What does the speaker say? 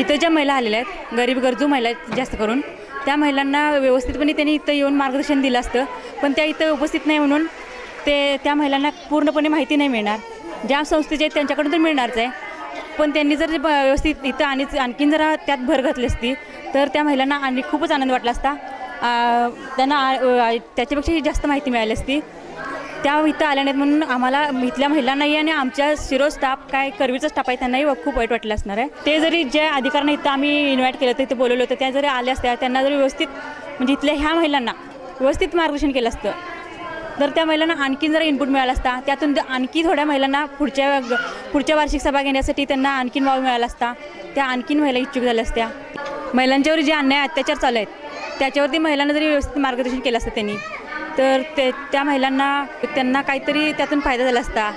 इथं ज्या महिला आलेल्या आहेत, गरीब गरजू महिला आहेत जास्त करून, त्या महिलांना व्यवस्थितपणे त्यांनी इथं येऊन मार्गदर्शन दिलं असतं, पण त्या इथं उपस्थित नाही म्हणून त्या महिलांना पूर्णपणे माहिती नाही मिळणार. ज्या संस्थेचे आहेत त्यांच्याकडून तर मिळणारच आहे, पण त्यांनी जर व्यवस्थित इथं आणखीन जरा त्यात भर घातली असती तर त्या महिलांना आणि खूपच आनंद वाटला असता. त्यांना त्याच्यापेक्षाही जास्त माहिती मिळाली असती. त्या इथं आल्या नाहीत म्हणून आम्हाला इथल्या महिलांनाही आणि आमच्या शिरो स्टाफ काय करवीचा स्टाफ आहे त्यांनाही खूप वाईट वाटलं असणार आहे. ते जरी ज्या अधिकाऱ्यांना इथं आम्ही इन्व्हाइट केलं तर इथं बोलवलं होतं, त्या जरी आल्या असत्या, त्यांना जरी व्यवस्थित म्हणजे इथल्या ह्या महिलांना व्यवस्थित मार्गदर्शन केलं असतं तर त्या महिलांना आणखीन जरा इनपुट मिळाला असता. त्यातून आणखी थोड्या महिलांना पुढच्या वार्षिक सभा घेण्यासाठी त्यांना आणखीन वाव मिळाला असता. त्या आणखीन महिला इच्छुक झाल्या असत्या. महिलांच्यावर जे अन्याय अत्याचार चालू आहेत त्याच्यावरती महिलांना जरी व्यवस्थित मार्गदर्शन केलं असतं त्यांनी तर त्या महिलांना त्यांना काहीतरी त्यातून फायदा झाला असता.